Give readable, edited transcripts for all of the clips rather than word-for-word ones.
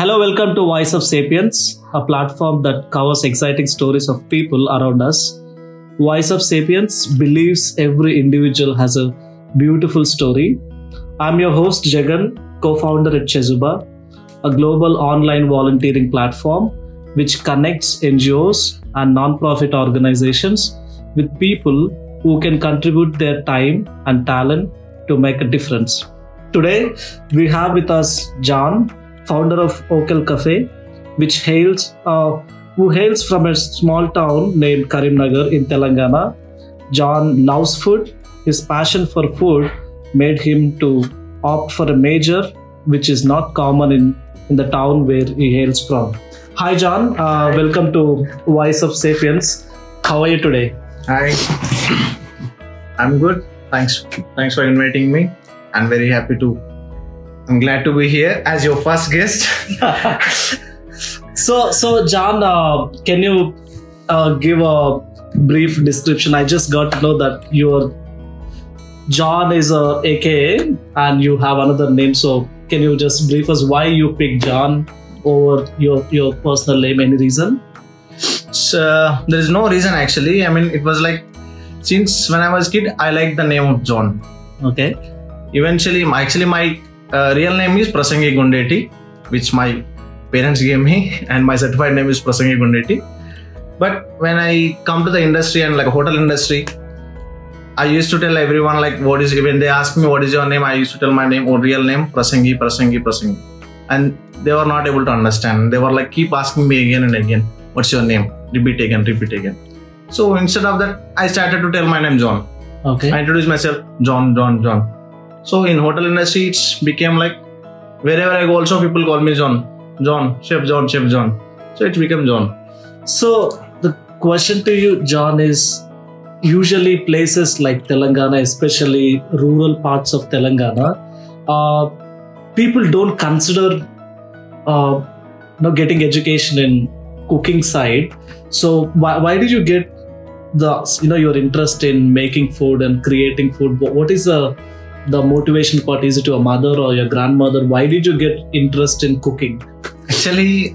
Hello, welcome to Voice of Sapiens, a platform that covers exciting stories of people around us. Voice of Sapiens believes every individual has a beautiful story. I'm your host Jagan, co-founder at Chezuba, a global online volunteering platform which connects NGOs and non-profit organizations with people who can contribute their time and talent to make a difference. Today, we have with us John, founder of Okel Cafe, who hails from a small town named Karimnagar in Telangana. John loves food. His passion for food made him to opt for a major which is not common in the town where he hails from. Hi John, welcome to Voice of Sapiens. How are you today? Hi, I'm good. Thanks for inviting me. I'm glad to be here as your first guest. So John, can you give a brief description? I just got to know that John is a AKA and you have another name. So can you just brief us why you picked John over your personal name? Any reason? So there is no reason actually. I mean, it was like since when I was a kid, I liked the name of John. Okay. Eventually, my real name is Prasangi Gundeti, which my parents gave me, and my certified name is Prasangi Gundeti. But when I come to the industry and like hotel industry, I used to tell everyone like when they ask me what is your name, I used to tell my name or real name Prasangi, and they were not able to understand. They were like keep asking me again and again, what's your name? Repeat again. So instead of that, I started to tell my name John. Okay. I introduced myself John. So in hotel industry, it's became like wherever I go, also people call me John, Chef John. So it became John. So the question to you, John, is usually places like Telangana, especially rural parts of Telangana, people don't consider getting education in cooking side. So why did you get your interest in making food and creating food? What is the motivation part? Is it your mother or your grandmother? Why did you get interest in cooking? Actually,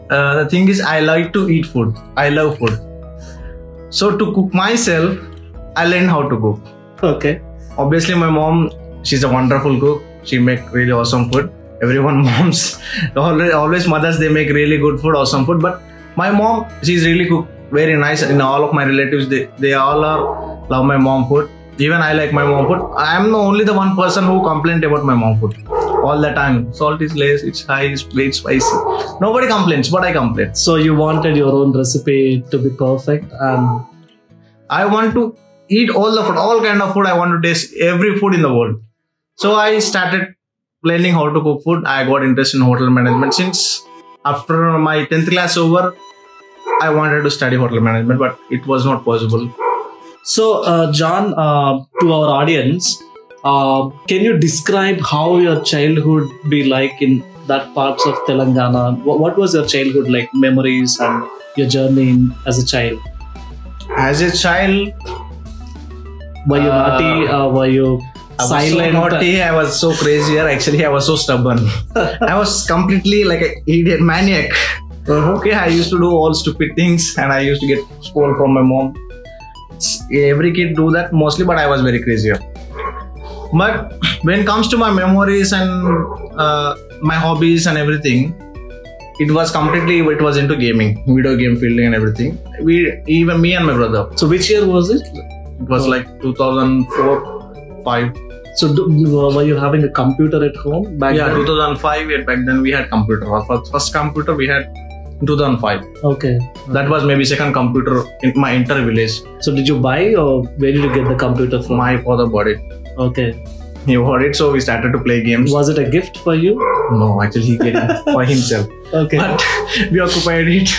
the thing is I like to eat food. I love food. So to cook myself, I learned how to cook. Okay. Obviously, my mom, she's a wonderful cook. She makes really awesome food. Everyone moms, always mothers, they make really good food, awesome food. But my mom, she's really cook very nice. And all of my relatives, they all love my mom food. Even I like my mom food. I am only the one person who complained about my mom food all the time. Salt is less, it's high, it's very spicy. Nobody complains, but I complain. So you wanted your own recipe to be perfect, and I want to eat all the food, all kind of food. I want to taste every food in the world. So I started learning how to cook food. I got interested in hotel management. Since after my 10th class over, I wanted to study hotel management, but it was not possible. So, John, to our audience, can you describe how your childhood be like in that parts of Telangana? What was your childhood like, memories and your journey as a child? As a child, were you naughty? Were you silent? I was so naughty. I was so crazy. Actually, I was so stubborn. I was completely like an idiot, maniac. Okay, I used to do all stupid things, and I used to get scolded from my mom. Every kid do that mostly, but I was very crazy. But when it comes to my memories and my hobbies and everything, it was into gaming, video game fielding and everything. Even me and my brother. So which year was it? It was like 2004-5. So were you having a computer at home back then? 2005. Back then we had computer. Our first computer we had in 2005. Okay. That was maybe second computer in my entire village. So did you buy or where did you get the computer from? My father bought it. Okay. He bought it, so we started to play games. Was it a gift for you? No, actually he get it for himself. Okay. But we occupied it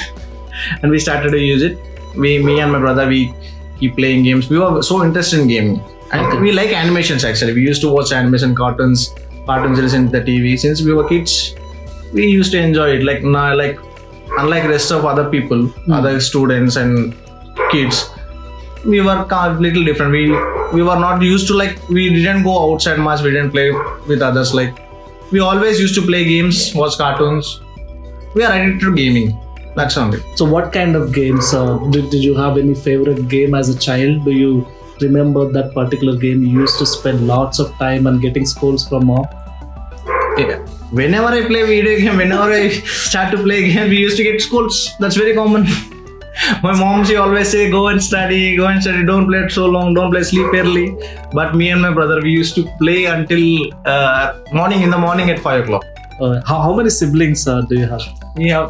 and we started to use it. Me and my brother, we keep playing games. We were so interested in gaming. And we like animations actually. We used to watch animation cartoons listen to the TV. Since we were kids, we used to enjoy it. Unlike rest of other people, other students and kids, we were a little different. We were not used to we didn't go outside much. We didn't play with others. We always used to play games, watch cartoons, we are addicted to gaming. That's only. So what kind of games? Did you have any favorite game as a child? Do you remember that particular game you used to spend lots of time and getting scolds from mom? Yeah. Whenever I play video game, whenever I start to play game, we used to get scolds. That's very common. My mom, she always say, go and study, don't play it so long, don't play, sleep early. But me and my brother, we used to play until in the morning at 5 o'clock. How many siblings do you have?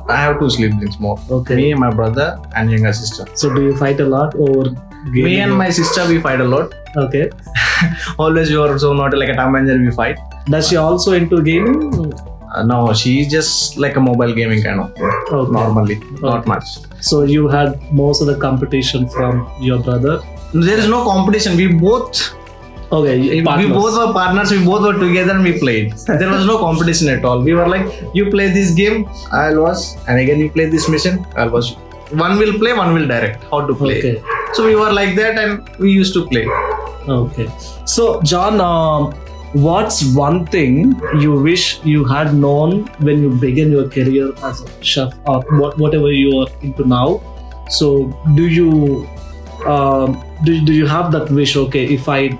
I have 2 siblings more. Okay. Me and my brother and younger sister. So do you fight a lot over gaming? Me and my sister, we fight a lot. Okay. Always you are so not like a Tom and Jerry, we fight. Does she also into gaming? No, she's just like a mobile gaming kind of thing. Okay. Normally, not much. So you had most of the competition from your brother? There is no competition. We both both were partners. We both were together and we played. There was no competition at all. We were like, you play this game, I'll watch, and again you play this mission, I'll watch. One will play, one will direct how to play. Okay. So we were like that and we used to play. Okay. So John, what's one thing you wish you had known when you began your career as a chef or whatever you are into now? So do you have that wish? Okay, if I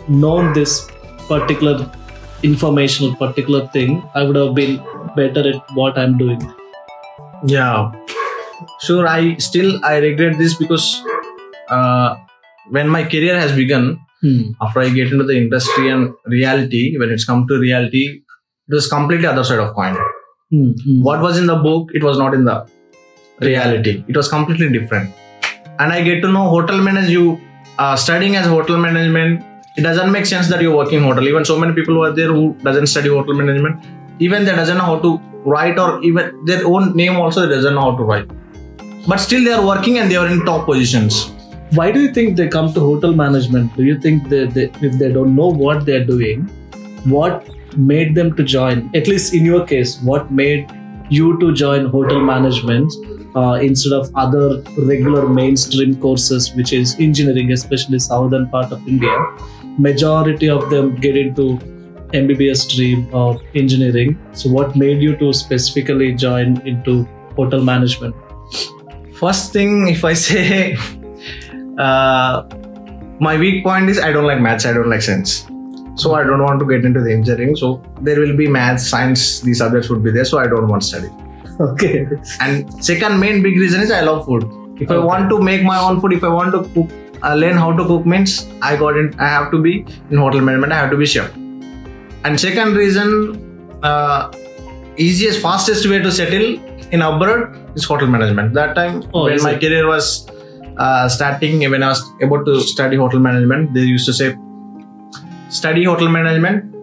known this particular informational particular thing, I would have been better at what I'm doing. Yeah, sure. I regret this because when my career has begun, after I get into the industry and reality, when it's come to reality, it was completely other side of coin. What was in the book, it was not in the reality. It was completely different. And I get to know hotel management. You studying as hotel management, it doesn't make sense that you're working hotel. Even so many people who are there who doesn't study hotel management, even they doesn't know how to write, or even their own name also they doesn't know how to write. But still they are working and they are in top positions. Why do you think they come to hotel management? Do you think if they don't know what they're doing, what made them to join? At least in your case, what made you to join hotel management instead of other regular mainstream courses, which is engineering, especially southern part of India? Majority of them get into MBBS stream or engineering. So what made you to specifically join into hotel management? First thing, if I say, my weak point is I don't like maths, I don't like science. So I don't want to get into the engineering. So there will be maths, science, these subjects would be there. So I don't want to study. Okay. And second main big reason is I love food. If I want to make my own food, if I want to cook, learn how to cook, means I have to be in hotel management, I have to be chef. And second reason, easiest, fastest way to settle in abroad is hotel management. That time when my career was starting, when I was about to study hotel management, they used to say, study hotel management,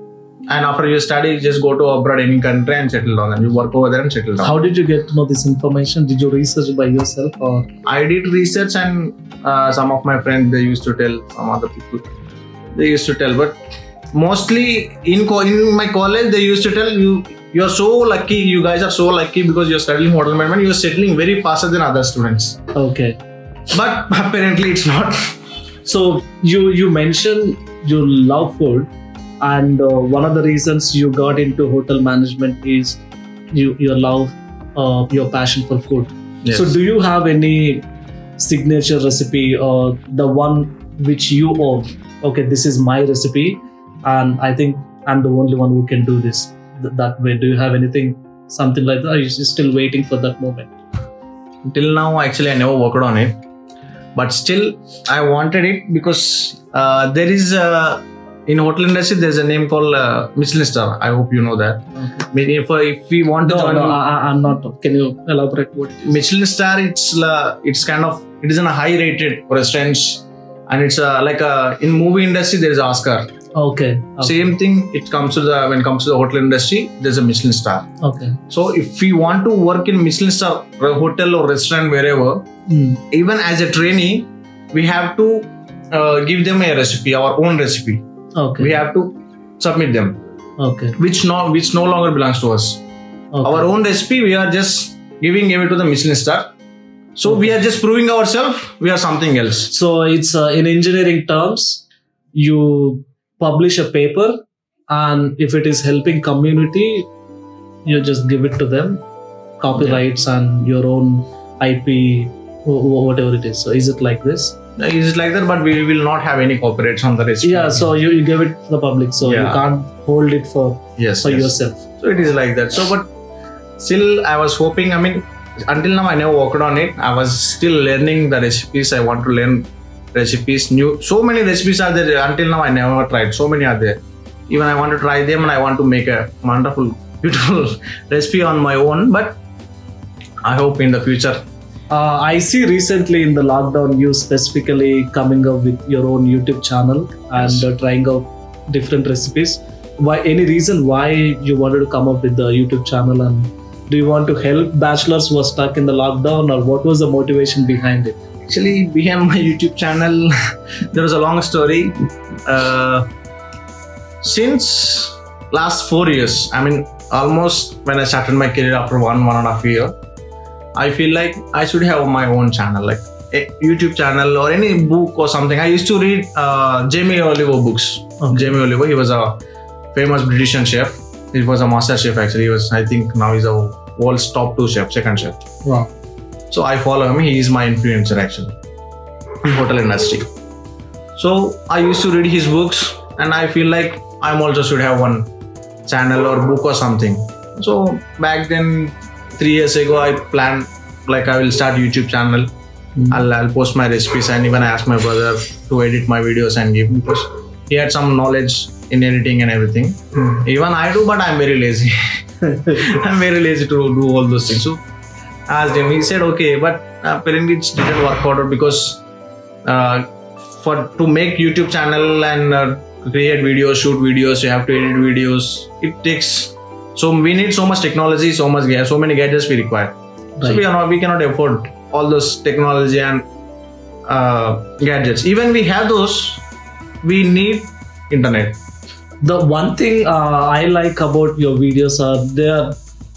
and after you study, just go to abroad, any country, and settle down. And you work over there and settle down. How did you get to know this information? Did you research by yourself, or? I did research, and some of my friends, they used to tell, some other people, they used to tell. But mostly in my college, they used to tell you, you're so lucky, you guys are so lucky because you're studying hotel management, you're settling very faster than other students. Okay. But apparently it's not. So you mentioned you love food, and one of the reasons you got into hotel management is your love, your passion for food. Yes. So do you have any signature recipe or the one which you own? Okay, this is my recipe, and I think I'm the only one who can do this that way. Do you have anything, something like that? Or are you still waiting for that moment? Till now, actually, I never worked on it. But still, I wanted it because there is in hotel industry, there's a name called Michelin Star. I hope you know that. Okay. Maybe if we want to join, I'm not. Can you elaborate what it is? Michelin Star, it's kind of, it is in a high-rated restaurants, and it's in movie industry there is Oscar. Okay. Same thing. It comes to when it comes to the hotel industry, there's a Michelin Star. Okay. So if we want to work in Michelin Star hotel or restaurant wherever, even as a trainee, we have to give them a recipe, our own recipe. Okay. We have to submit them. Okay. Which no longer belongs to us. Okay. Our own recipe, we are just giving away to the Michelin Star. So we are just proving ourselves we are something else. So it's in engineering terms, you publish a paper, and if it is helping community, you just give it to them. copyrights and your own IP, whatever it is. So is it like this? Is it like that? But we will not have any copyrights on the recipe. Yeah, so you give it to the public, so you can't hold it for yourself. So it is like that. So, but still, I was hoping. I mean, until now, I never worked on it. I was still learning the recipes. I want to learn recipes. So many recipes are there. Until now, I never tried. So many are there. Even I want to try them, and I want to make a wonderful, beautiful recipe on my own. But I hope in the future. I see recently in the lockdown you specifically coming up with your own YouTube channel and trying out different recipes. Why? Any reason why you wanted to come up with the YouTube channel, and do you want to help bachelors who are stuck in the lockdown, or what was the motivation behind it? Actually, behind my YouTube channel, there was a long story. Since last 4 years, I mean, almost when I started my career after one and a half year, I feel like I should have my own channel, like a YouTube channel or any book or something. I used to read Jamie Oliver books. Jamie Oliver, he was a famous British chef. He was a master chef actually. He was, I think now he's a world's top 2 chef, second chef. Wow. So I follow him. He is my influencer actually in hotel industry. So I used to read his books, and I feel like I also should have one channel or book or something. So back then, 3 years ago, I planned like I will start YouTube channel. I'll post my recipes, and even I asked my brother to edit my videos and give, because he had some knowledge in editing and everything. Even I do, but I'm very lazy. I'm very lazy to do all those things. So I asked him. He said okay, but apparently it didn't work out because to make YouTube channel and create videos, shoot videos, you have to edit videos. It takes. So we need so much technology, so many gadgets we require. Right. So we cannot afford all those technology and gadgets. Even we have those, we need internet. The one thing I like about your videos are they are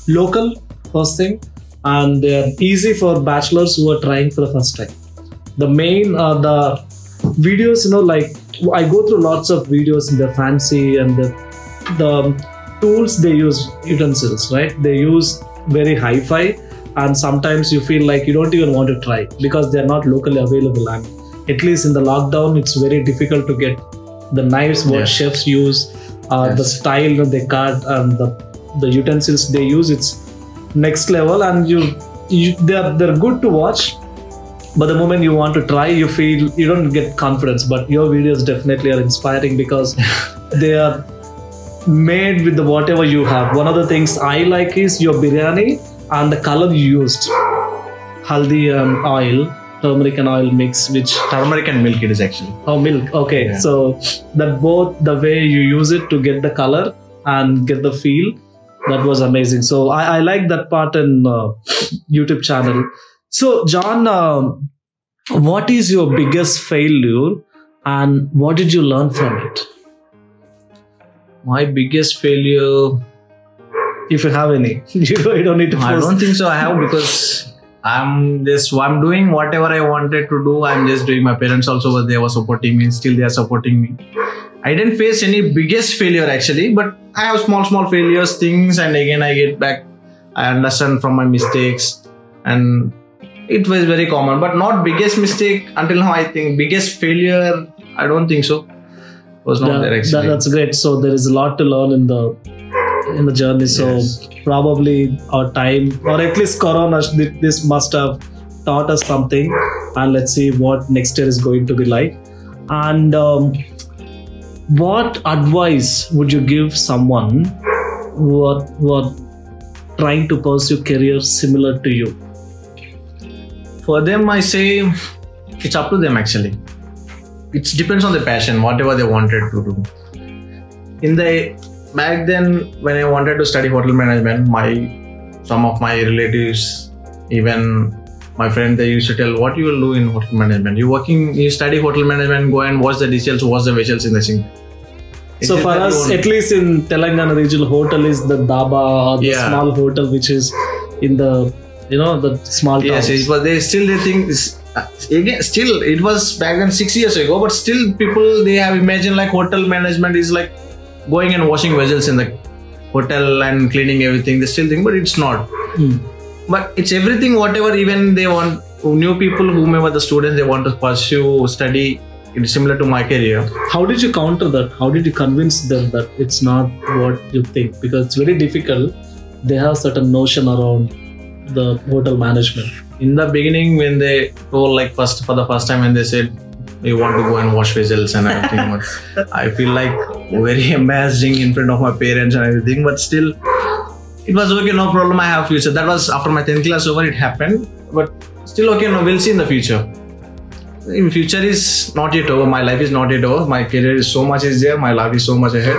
local, first thing, and they are easy for bachelors who are trying for the first time. The main the videos, like I go through lots of videos and they're fancy, and the tools they use, utensils, right? They use very hi-fi, and sometimes you feel like you don't even want to try because they're not locally available. And at least in the lockdown, it's very difficult to get the knives what chefs use, the style they cut, and the utensils they use. It's next level, and they're good to watch. But the moment you want to try, you feel you don't get confidence. But your videos definitely are inspiring because they are made with the whatever you have. One of the things I like is your biryani and the color you used. Haldi and oil, turmeric and oil mix, which turmeric and milk it is actually. Oh, milk. Okay, yeah. So that both the way you use it to get the color and get the feel, that was amazing. So I like that part in YouTube channel. So John, what is your biggest failure and what did you learn from it? My biggest failure, if you have any, you don't need to. I don't think so. I have, because I'm doing whatever I wanted to do. I'm just doing. My parents also they were supporting me. Still they are supporting me. I didn't face any biggest failure actually, but I have small failures, things, and again I get back. I understand from my mistakes, and it was very common, but not biggest mistake until now. I think biggest failure, I don't think so. Was not there actually. That's great. So there is a lot to learn in the journey. So probably our time, or at least Corona, this must have taught us something. And let's see what next year is going to be like. And what advice would you give someone who are trying to pursue career similar to you? For them, I say it's up to them actually. It depends on the passion, whatever they wanted to do. Back then, when I wanted to study hotel management, some of my relatives, even my friend, they used to tell, what you will do in hotel management? You study hotel management, go and wash the dishes, wash the vessels in the sink. So for us, at least in Telangana regional, hotel is the dhaba or the small hotel, which is in the the small towns. Yes, but they think this. Again, still it was back then 6 years ago, but still people they have imagined like hotel management is like going and washing vessels in the hotel and cleaning everything. They still think, but it's not. But it's everything, whatever even they want, new people, whomever the students, they want to pursue, study, it's similar to my career. How did you counter that? How did you convince them that it's not what you think? Because it's very difficult. They have certain notion around the hotel management. In the beginning, when they told like for the first time when they said you want to go and wash vessels and everything, I feel like very embarrassing in front of my parents and everything. But still, it was okay, no problem. I have future. That was after my 10th class over. It happened, but still okay. No, we'll see in the future. In future is not yet over. My life is not yet over. My career is so much is there. My life is so much ahead.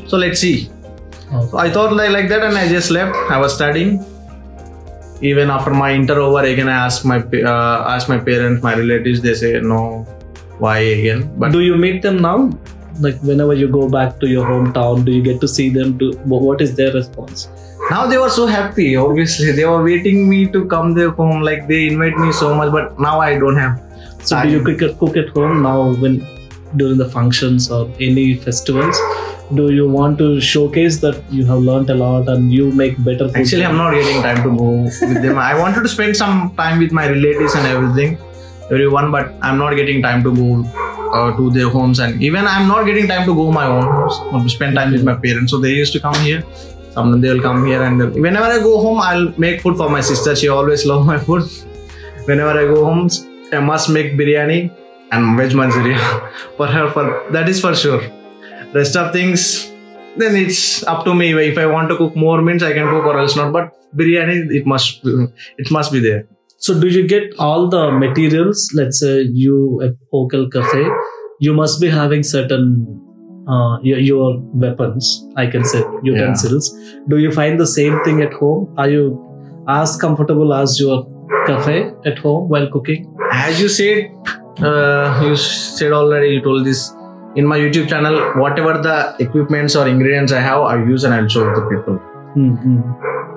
So let's see. So I thought like that, and I just left. I was studying. Even after my inter over, again I asked my parents, my relatives. They say no. Why again? But do you meet them now? Like whenever you go back to your hometown, do you get to see them? What is their response? Now they were so happy. Obviously, they were waiting me to come their home. Like they invite me so much, but now I don't have. So do you cook at home now when during the functions or any festivals? Do you want to showcase that you have learned a lot and you make better food? Actually, I'm not getting time to go with them. I wanted to spend some time with my relatives and everyone, but I'm not getting time to go to their homes, and even I'm not getting time to go to my own house or to spend time with my parents. So they used to come here. Sometimes they will come here, and whenever I go home, I'll make food for my sister. She always loves my food. Whenever I go home, I must make biryani and veg manchurian for her. That is for sure. Rest of things, then it's up to me. If I want to cook more means I can cook, or else not. But biryani, it must be there. So do you get all the materials? Let's say you at Okel Cafe, you must be having certain your weapons, I can say utensils. Yeah. Do you find the same thing at home? Are you as comfortable as your cafe at home while cooking? As you said already, you told this in my YouTube channel. Whatever the equipments or ingredients I have, I use and I'll show the people.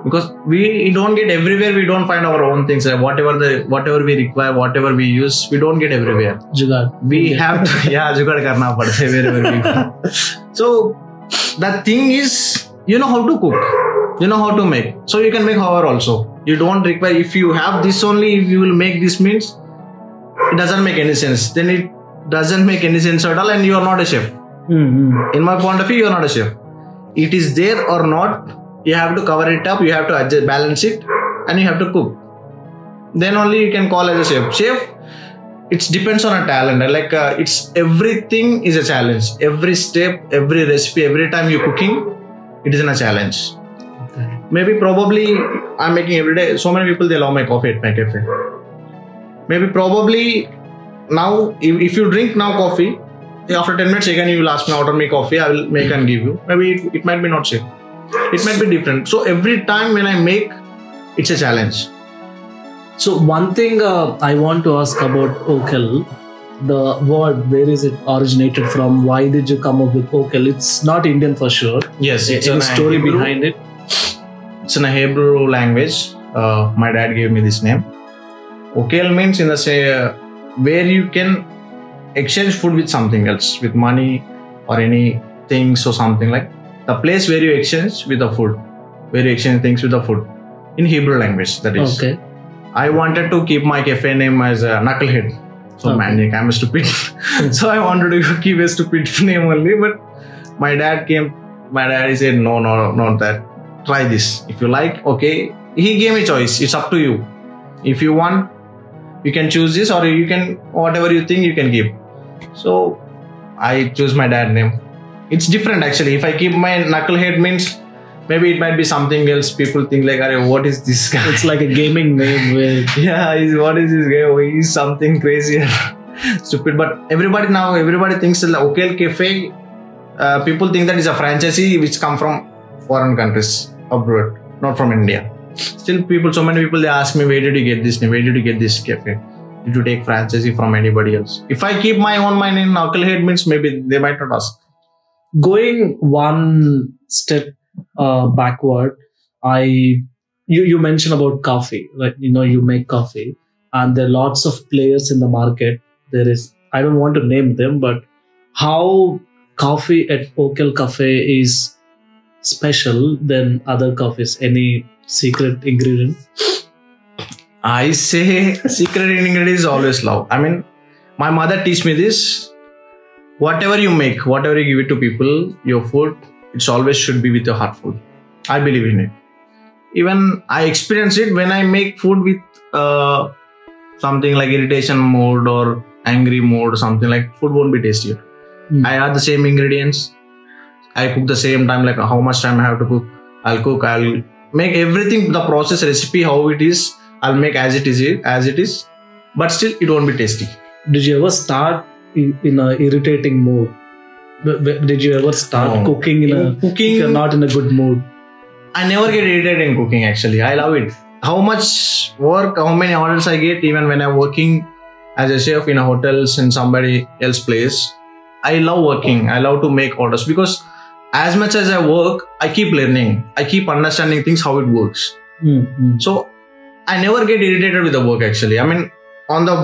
Because we don't get everywhere. We don't find our own things. Whatever we require, whatever we use, we don't get everywhere. Jugaad. We have to, jugaad karna padta hai wherever we go. So the thing is, you know how to cook, you know how to make. So you can make however also. You don't require, if you have this only, if you will make this means, it doesn't make any sense. Then it doesn't make any sense at all, and you are not a chef. In my point of view, you are not a chef. It is there or not. You have to cover it up, you have to adjust, balance it, and you have to cook. Then only you can call as a chef. Chef, it depends on a talent. It's everything is a challenge. Every step, every recipe, every time you're cooking, it is a challenge. Okay. Maybe probably I'm making every day. So many people, they love my coffee at my cafe. Maybe probably now, if you drink now coffee, after 10 minutes again you will ask me, order me coffee, I will make and give you. Maybe it might be not same. It might be different. So every time when I make, it's a challenge. So one thing I want to ask about Okel, the word, where is it originated from? Why did you come up with Okel? It's not Indian for sure. Yes, it's a story Hebrew, behind it. It's in a Hebrew language. My dad gave me this name. Okel means in the say where you can exchange food with something else, with money or any things or something like. The place where you exchange with the food, where you exchange things with the food, in Hebrew language, that is. Okay. I wanted to keep my cafe name as Knucklehead. So Maniac, I'm stupid. So I wanted to keep a stupid name only. But my dad said, no, not that. Try this. If you like, okay. He gave me choice. It's up to you. If you want, you can choose this, or you can, whatever you think, you can keep. So I choose my dad's name. It's different actually. If I keep my Knucklehead means, maybe it might be something else. People think like, what is this guy? It's like a gaming name. What is this guy? He's something crazy. Stupid. But everybody thinks that Okel Cafe, people think that it's a franchisee which come from foreign countries, abroad, not from India. Still so many people, they ask me, where did you get this name? Where did you get this cafe? Did you take franchisee from anybody else? If I keep my name Knucklehead means, maybe they might not ask. Going one step backward, you mentioned about coffee, right? You make coffee, and there are lots of players in the market. I don't want to name them, but how coffee at Okel Cafe is special than other coffees? Any secret ingredient? I say secret ingredient is always love. I mean, my mother teach me this. Whatever you make, whatever you give it to people, your food, it's always should be with your heart food. I believe in it. Even I experience it when I make food with something like irritation mode or angry mode or something, like food won't be tastier. I add the same ingredients. I cook the same time, like how much time I have to cook. I'll make everything, the process recipe, how it is. I'll make as it is, but still it won't be tasty. Did you ever start in a irritating mood? Did you ever start cooking if you're not in a good mood? I never get irritated in cooking actually. I love it. How much work, how many orders I get, even when I'm working as a chef in a hotels in somebody else's place. I love working. I love to make orders because as much as I work, I keep learning. I keep understanding things, how it works. So I never get irritated with the work actually. I mean, on the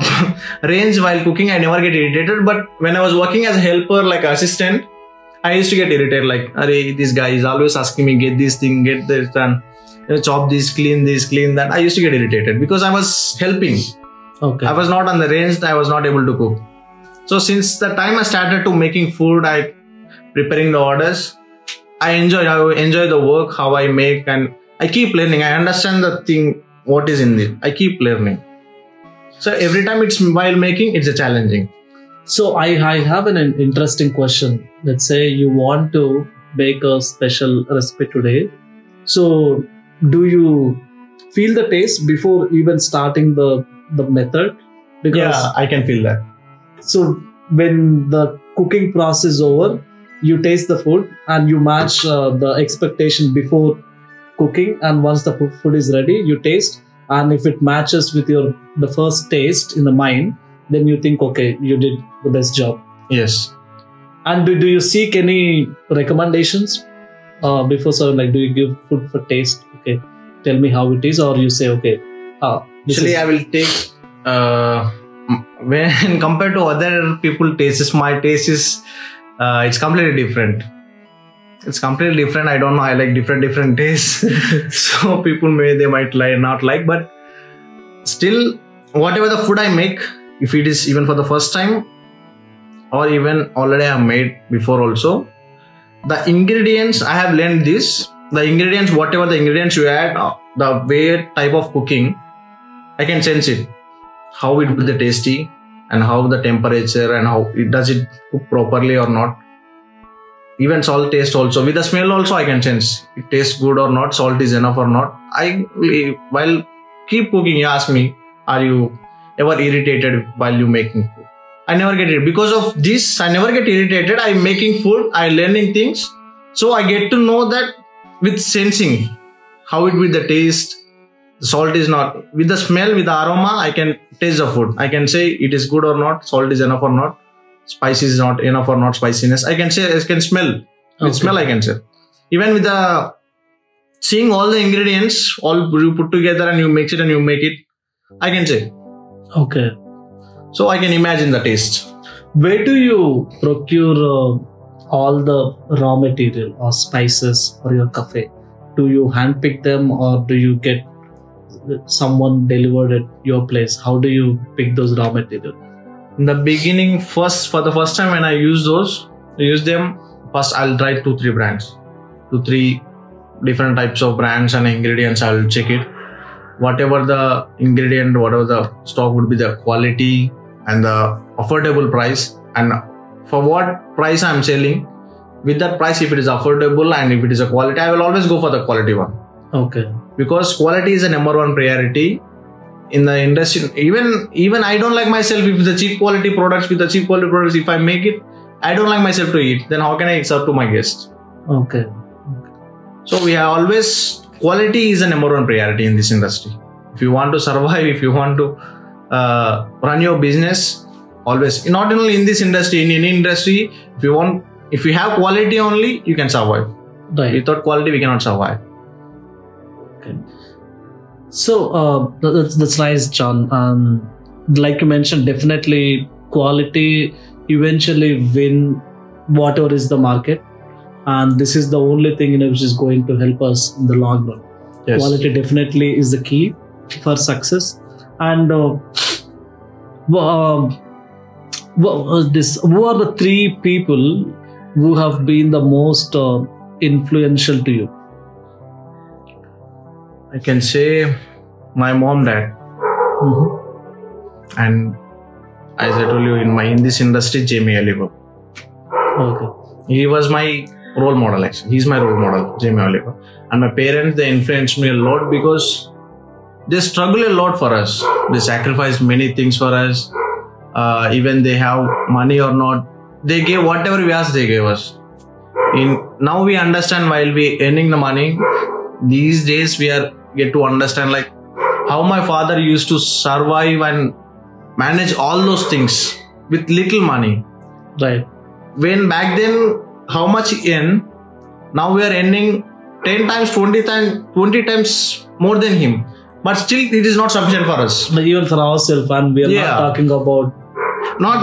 range while cooking, I never get irritated. But when I was working as a helper, like assistant, I used to get irritated. Like, Arey, this guy is always asking me, get this thing, get this done, chop this, clean that. I used to get irritated because I was helping. Okay. I was not on the range. I was not able to cook. So since the time I started to making food, I preparing the orders, I enjoy the work, how I make, and I keep learning. I understand the thing, what is in it. I keep learning. So every time it's while making, it's a challenging. So I have an interesting question. Let's say you want to make a special recipe today. So do you feel the taste before even starting the method? Because yeah, I can feel that. So when the cooking process is over, you taste the food and you match the expectation before cooking. And once the food is ready, you taste. And if it matches with the first taste in the mind, then you think, okay, you did the best job. Yes. And do you seek any recommendations before serving? Like, do you give food for taste? Okay, tell me how it is, or you say, okay. Actually, I will take when compared to other people tastes, my taste is it's completely different. It's completely different. I don't know. I like different tastes. So people they might not like, but still, whatever the food I make, if it is even for the first time, or even already I have made before also, the ingredients I have learned this. The ingredients, whatever the ingredients you add, the way type of cooking, I can sense it. How it will be tasty, and how the temperature, and how does it cook properly or not. Even salt taste also. With the smell also I can sense. It tastes good or not. Salt is enough or not. While keep cooking, you ask me, are you ever irritated while you making food? I never get it. Because of this, I never get irritated. I'm making food. I'm learning things. So I get to know that with sensing how it with the taste. The salt is not. With the smell, with the aroma, I can taste the food. I can say it is good or not. Salt is enough or not. Spice is not enough or not, spiciness. I can say, I can smell. With smell, I can say. Even with the seeing all the ingredients, all you put together and you mix it and you make it, I can say. Okay. So I can imagine the taste. Where do you procure all the raw material or spices for your cafe? Do you handpick them, or do you get someone delivered at your place? How do you pick those raw material? In the beginning, for the first time when I use them, first I'll try 2-3 brands. 2-3 different types of brands and ingredients. I'll check it. Whatever the ingredient, whatever the stock would be, the quality and the affordable price. And for what price I'm selling, with that price, if it is affordable and if it is a quality, I will always go for the quality one. Okay. Because quality is the number one priority. In the industry, even I don't like myself if the cheap quality products, if I make it, I don't like myself to eat. Then how can I serve to my guests? Okay. So we have always, quality is the number one priority in this industry. If you want to survive, if you want to run your business, always, not only in this industry, in any industry, if you have quality only, you can survive. Right. Without quality, we cannot survive. Okay. So that's nice, John. Like you mentioned, definitely quality eventually win whatever is the market, and this is the only thing which is going to help us in the long run. Yes. Quality definitely is the key for success. And who are the three people who have been the most influential to you? I can say my mom, dad, and as I told you, in this industry, Jamie Oliver. Okay. He was my role model. Actually, he's my role model, Jamie Oliver. And my parents, they influenced me a lot because they struggle a lot for us. They sacrificed many things for us. Even they have money or not, they gave whatever we asked. They gave us. Now we understand while we earning the money. These days we get to understand like how my father used to survive and manage all those things with little money. Right. When back then, how much he earned, now we are earning 10 times, 20 times more than him. But still, it is not sufficient for us. But even for ourselves, and we are not talking about not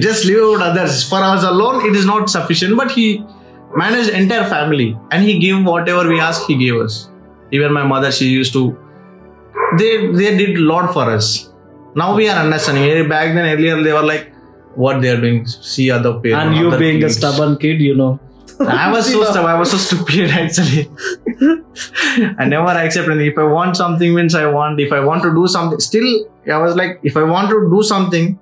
just leave out others. For us alone, it is not sufficient. But he managed entire family, and he gave whatever we asked. He gave us. Even my mother, she used to. They did a lot for us. Now we are understanding. Back then, earlier they were like, what they are doing. See other parents. And you being kids. A stubborn kid, you know. I was so stubborn. I was so stupid actually. I never accepted. If I want something, means I want. If I want to do something, still I was like, if I want to do something,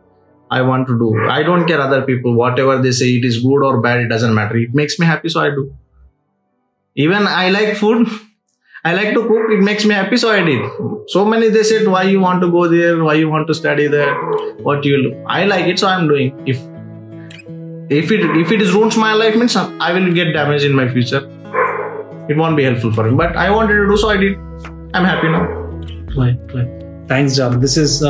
I want to do. I don't care other people. Whatever they say, it is good or bad, it doesn't matter. It makes me happy, so I do. Even I like food. I like to cook. It makes me happy, so I did. So many they said, why you want to go there? Why you want to study there? What you do? I like it, so I'm doing. If it is ruins my life, means I will get damaged in my future. It won't be helpful for me. But I wanted to do, so I did. I'm happy now. Right. Thanks, John. This is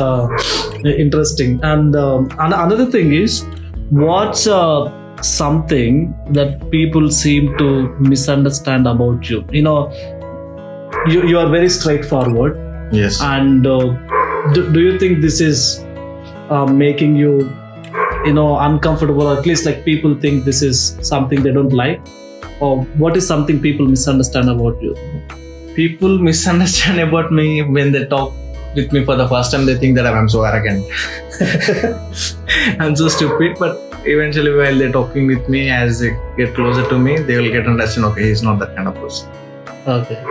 interesting. And another thing is, what's something that people seem to misunderstand about you? You know, you are very straightforward. Yes. And do you think this is making you, uncomfortable, or at least like people think this is something they don't like? Or what is something people misunderstand about you? People misunderstand about me when they talk with me for the first time. They think that I'm so arrogant. I'm so stupid. But eventually while they're talking with me, as they get closer to me, they will get understand, okay, he's not that kind of person. Okay.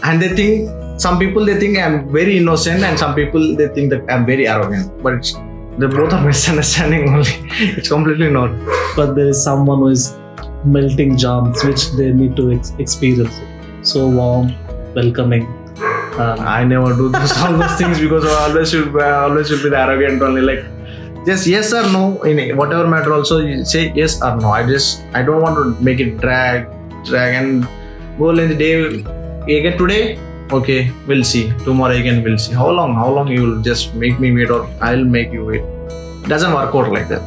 And they think, some people they think I'm very innocent, and some people they think that I'm very arrogant. But they both are misunderstanding only. It's completely not. But there is someone who is melting jams, which they need to experience. So warm, welcoming. I never do all those things because I always should be the arrogant only. Like, just yes or no in whatever matter. Also, you say yes or no. I don't want to make it drag and go in the day again today. Okay, we'll see. Tomorrow again, we'll see. How long you will just make me wait, or I'll make you wait. It doesn't work out like that.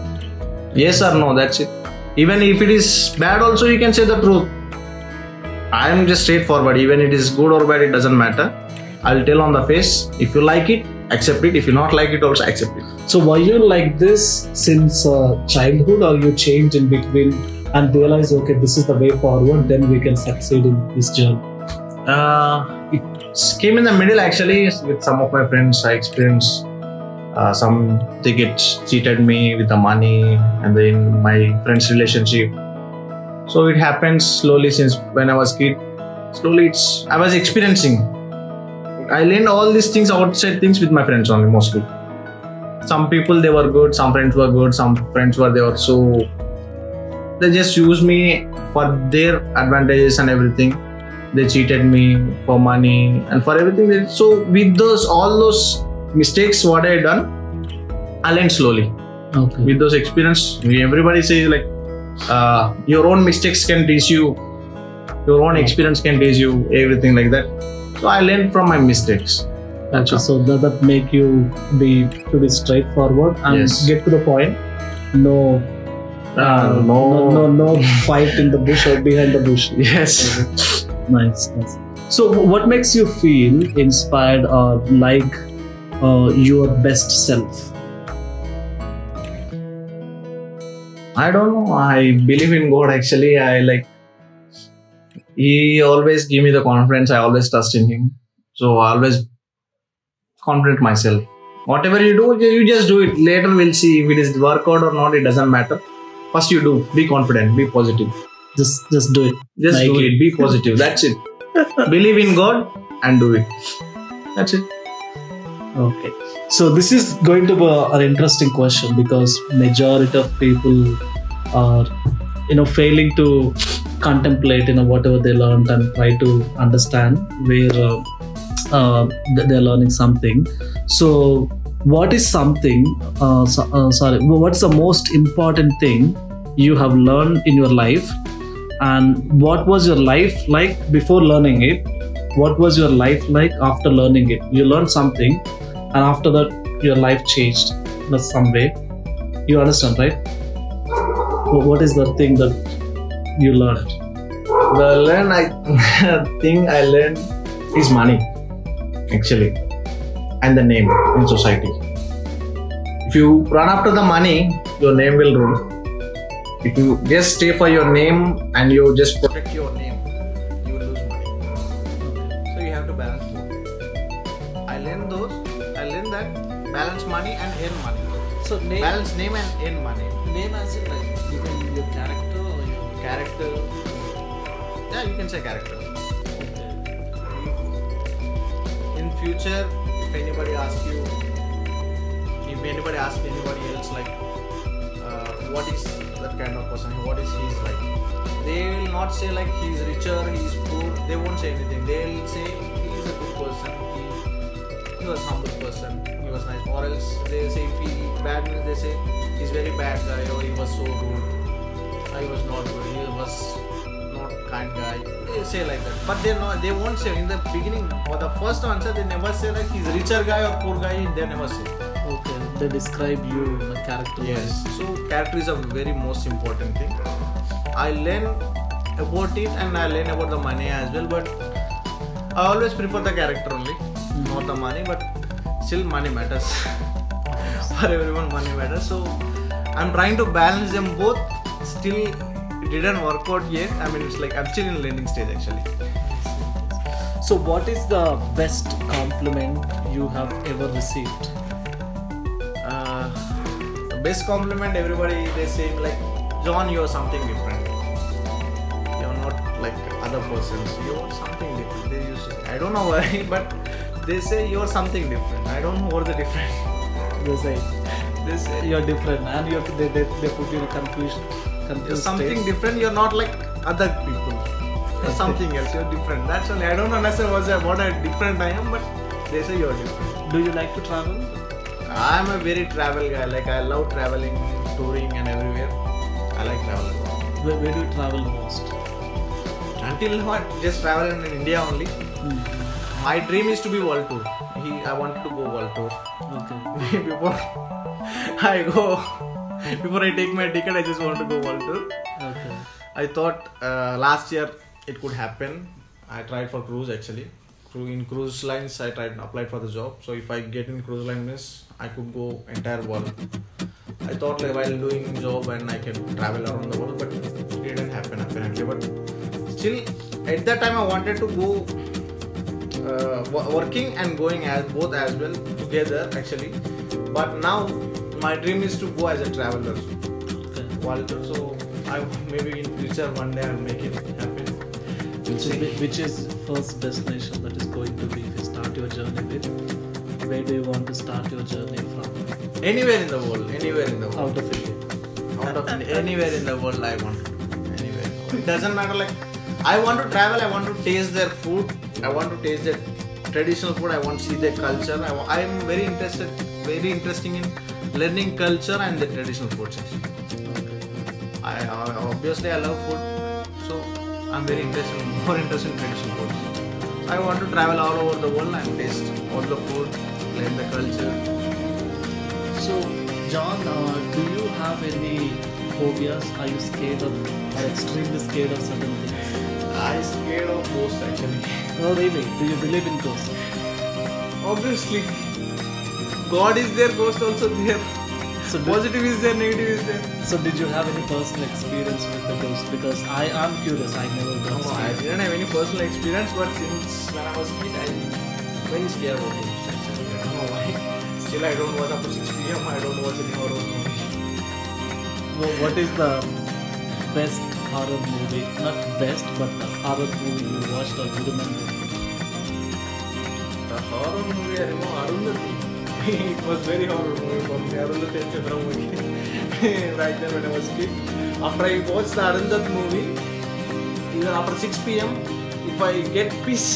Yes or no, that's it. Even if it is bad also, you can say the truth. I'm just straightforward. Even it is good or bad, it doesn't matter. I'll tell on the face. If you like it, accept it. If you not like it, also accept it. So were you like this since childhood, or you changed in between and realized, okay, this is the way forward, then we can succeed in this journey? It came in the middle actually. With some of my friends, I experienced some, they get cheated me with the money, and then my friend's relationship. So it happens slowly since when I was kid. Slowly I was experiencing. I learned all these things, outside things, with my friends only mostly. Some people they were good, some friends were good, some friends were they just used me for their advantages and everything. They cheated me for money and for everything. So with all those mistakes, what I done, I learned slowly. Okay. With those experience, everybody says like, your own mistakes can teach you, your own experience can teach you, everything like that. So I learned from my mistakes. Gotcha. So that make you be straightforward and yes. Get to the point. No fight in the bush or behind the bush. Yes. Nice. So what makes you feel inspired or like your best self? I don't know. I believe in God actually. He always give me the confidence. I always trust in Him. So I always confident myself. Whatever you do, you just do it. Later we'll see if it is workout or not. It doesn't matter. First you do. Be confident. Be positive. Just do it. Just Like do it. Be positive. That's it. Believe in God and do it. That's it. Okay. So this is going to be an interesting question because majority of people are, failing to contemplate, whatever they learned and try to understand where they're learning something. So what is something? What's the most important thing you have learned in your life, and what was your life like before learning it? What was your life like after learning it? You learned something, and after that, your life changed in some way. You understand, right? What is the thing that you learned? The thing I learned is money, actually, and the name in society. If you run after the money, your name will ruin. If you just stay for your name and you just protect your name, you will lose money. So you have to balance both. I learned that balance money and earn money. So Balance name and earn money. name as in like even your character or your Character. Yeah, you can say character. In future, if anybody asks you, if anybody asks anybody else like, what is that kind of person? What is he's like? They will not say like he's richer, he's poor. They won't say anything. They'll say he's a good person. He was humble person. He was nice. Or else they say if he bad means they say he's very bad guy or he was so rude. He was not good. He was not kind guy. They say like that. But they won't say in the beginning or the first answer. They never say like he's richer guy or poor guy. They never say. okay, they describe you in a character. Yes. So character is a very most important thing. I learn about it and I learn about the money as well. But I always prefer the character only, not the money. But still, money matters. For everyone, money matters. So I'm trying to balance them both. Still, it didn't work out yet. I mean, it's like I'm still in learning stage actually. So what is the best compliment you have ever received? The best compliment, everybody they say like, John, you're something different. You're not like other persons. You're something different. They used to say, I don't know why, but they say you're something different. I don't know what the different. They say you're different, and they put you in a confused You're something state. different. You're not like other people. You're something else. You're different. That's only. I don't understand what a different I am, but they say you're different. Do you like to travel? I'm a very travel guy. Like I love traveling, touring, and everywhere. I like traveling. Where do you travel the most? Until now, I just travel in India only. My dream is to be world tour. I wanted to go world tour. Okay. Before I take my ticket, I just want to go world tour. Okay. I thought last year it could happen. I tried for cruise actually. In cruise lines, I applied for the job. So if I get in cruise line means I could go entire world. I thought like while doing job and I can travel around the world, but it didn't happen apparently. But still, at that time I wanted to go working and going both as well together actually. But now my dream is to go as a traveler. Okay. World tour. So I maybe in future one day I'll make it happen. Which is first destination that is going to be if you start your journey with? Where do you want to start your journey from? Anywhere in the world. Out of India. Out of India, anywhere in the world I want to. Anywhere. It doesn't matter. Like I want to travel. I want to taste their food. I want to taste their traditional food. I want to see their culture. I am very interesting in learning culture and the traditional foods. I obviously I love food, so I'm very more interested in traditional foods. I want to travel all over the world and taste all the food, learn the culture. So, John, do you have any phobias? Are you scared of, or extremely scared of certain things? I'm scared of ghosts actually. Oh, really? Do you believe in ghosts? Obviously, God is there, ghost also there. So, Positive is there, negative is there. So, did you have any personal experience with the ghost? Because I am curious. I never got No, I didn't have any personal experience, but since when I was a kid, I'm very scared about ghosts actually. I don't know why. Still, I don't watch after 6 p.m. I don't watch any horror movie. What is the best horror movie? Not best, but the horror movie you watched or you remember? The horror movie I remember Arundhati. It was very horror movie for me. Arundhati and Chandramukhi. Back then when I was a kid. After I watched the Arundhati movie, even after 6 p.m. if I get peace,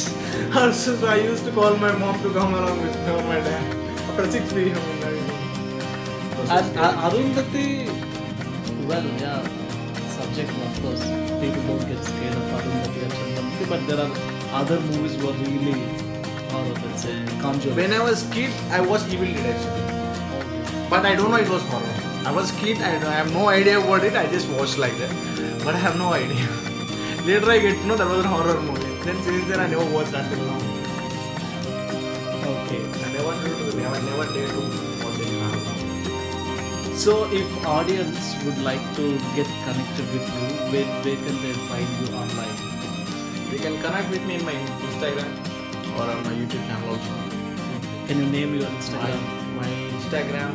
also so I used to call my mom to come along with me or my dad. After 6 p.m. And Arundhati, well, yeah, subject of course. People don't get scared of Arundhati and Chandramukhi, but there are other movies who are really horror, let's say, Conjuring. When I was kid, I watched Evil Dead actually. But I don't know it was horror. I was kid, I have no idea about it, I just watched like that. But I have no idea. Later I get to know that was a horror movie. Then since then I never watched until now. Okay. I never dared to watch any horror movie. So, if audience would like to get connected with you, where can they find you online? They can connect with me in my Instagram or on my YouTube channel also. Can you name your Instagram? My Instagram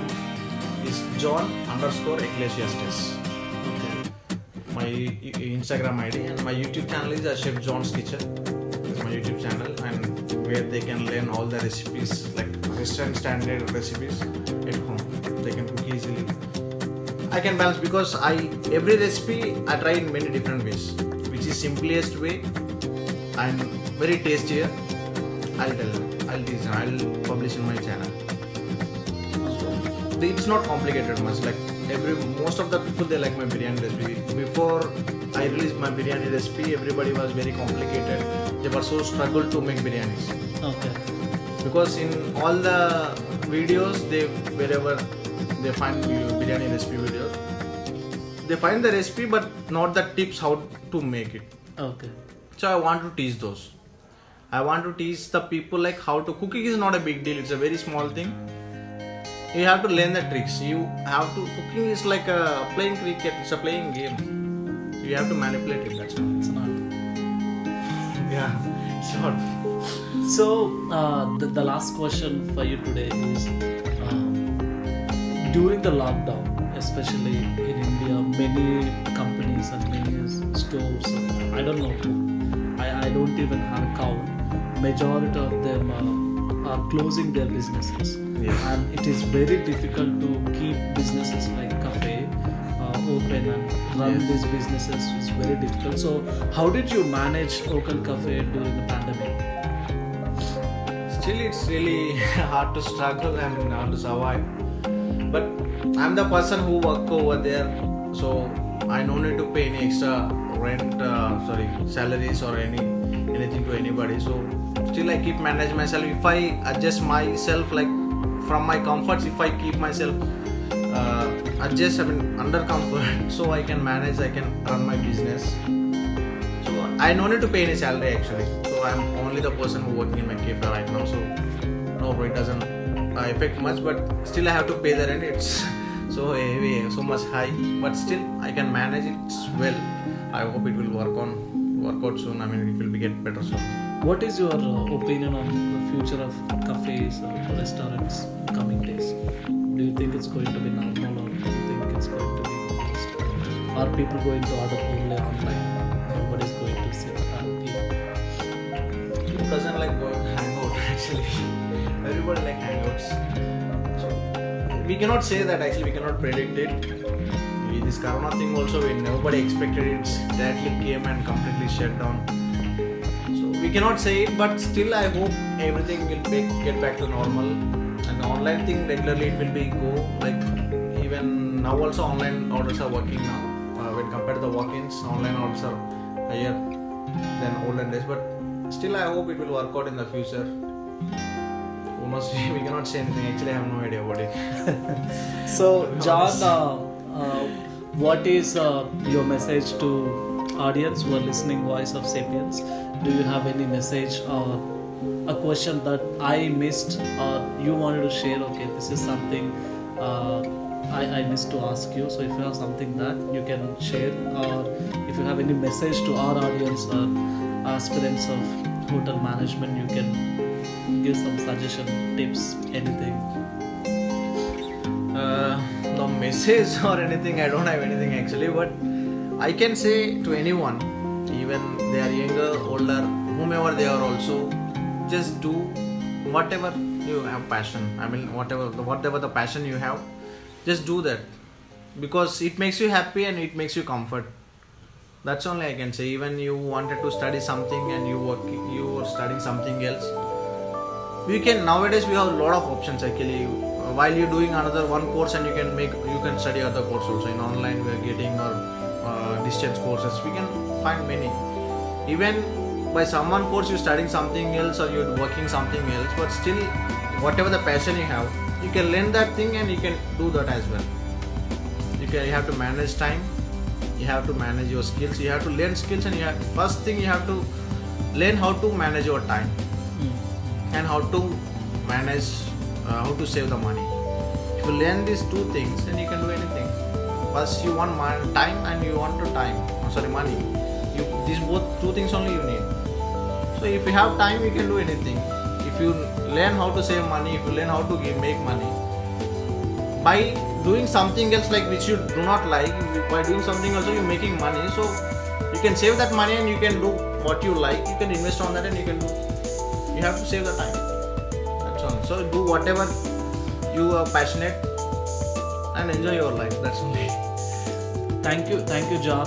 is John_Ecclesiastes. Okay. My Instagram ID and my YouTube channel is Chef John's Kitchen. It's my YouTube channel, and where they can learn all the recipes like restaurant standard recipes at home. They can cook easily. I can balance because every recipe I try in many different ways, which is simplest way and very tastier. I'll tell them. I'll publish in my channel. So it's not complicated much. Like most of the people, they like my biryani recipe. Before I released my biryani recipe, everybody was very complicated. They were so struggled to make biryanis. Okay. Because in all the videos, wherever they find biryani recipe videos, they find the recipe but not the tips how to make it. Okay. So I want to teach those. I want to teach the people like how to. Cooking is not a big deal. It's a very small thing. You have to learn the tricks. Cooking is like playing cricket. It's a playing game. You have to manipulate it. That's all. It's not. Yeah, it's not. So, the last question for you today is, during the lockdown, especially in India, many companies and many stores, I don't know who, I don't even have a count, majority of them are closing their businesses. Yes. And it is very difficult to keep businesses like cafe open and run Yes. these businesses. It's very difficult. So how did you manage Open Cafe during the pandemic? Still, it's really hard to struggle and hard to survive. But I'm the person who work over there, so I don't need to pay any extra rent, salaries or anything to anybody. So still, I keep manage myself. If I adjust myself, like from my comforts, if I keep myself under comfort, so I can manage. I can run my business. So I don't need to pay any salary actually. So I'm only the person who working in my cafe right now. So no, it doesn't affect much. But still, I have to pay the rent. It's so heavy, so much high. But still, I can manage it well. I hope it will work out soon. I mean, it will get better soon. What is your opinion on the future of cafes or restaurants in coming days? Do you think it's going to be normal, or do you think it's going to be just, are people going to order only online? Nobody's going to sit and eat. People doesn't like going hangout actually. Everybody like hangouts. So we cannot say that actually. We cannot predict it. This corona thing also, nobody expected it. Directly came and completely shut down. So we cannot say it, but still I hope everything will get back to normal. And the online thing regularly it will be go, like even now also online orders are working now. When compared to the walk-ins, online orders are higher than olden days. But still I hope it will work out in the future. Who knows? We cannot say anything. Actually I have no idea about it. So John, what is your message to audience who are listening Voice of Sapiens? Do you have any message or a question that I missed or you wanted to share? Okay, this is something I missed to ask you. So if you have something that you can share, or if you have any message to our audience or aspirants of hotel management, you can give some suggestion, tips, anything. message or anything. I don't have anything actually, but I can say to anyone, even they are younger, older, whomever they are also, just do whatever you have passion. I mean, whatever the passion you have, just do that, because it makes you happy and it makes you comfort. That's only I can say. Even you wanted to study something and you were studying something else, nowadays we have a lot of options actually. While you're doing another one course, and you can study other course also in online. We are getting or distance courses. We can find many. Even by someone force you studying something else or you're working something else, but still whatever the passion you have, you can learn that thing and you can do that as well. You have to manage time, you have to manage your skills, you have to learn skills, and first thing you have to learn how to manage your time and how to manage how to save the money. If you learn these two things, then you can do anything. First you want time and you want money. These both two things only you need. So if you have time, you can do anything. If you learn how to save money, if you learn how to make money by doing something else like which you do not like, by doing something also you're making money, so you can save that money and you can do what you like. You can invest on that and you can do. You have to save the time. That's all. So do whatever you are passionate and enjoy your life. That's only. Thank you, John,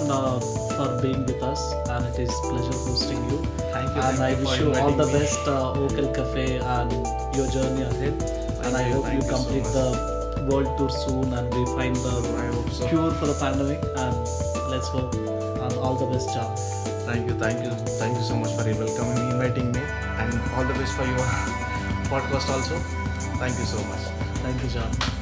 for being with us, and it is pleasure hosting you. Thank you. And I wish you all the best, Vocal Cafe, and your journey ahead. And I hope you complete the world tour soon, and we find the cure for the pandemic. And let's go. And all the best, John. Thank you so much for welcoming me, inviting me, and all the best for your podcast also. Thank you so much. Thank you, John.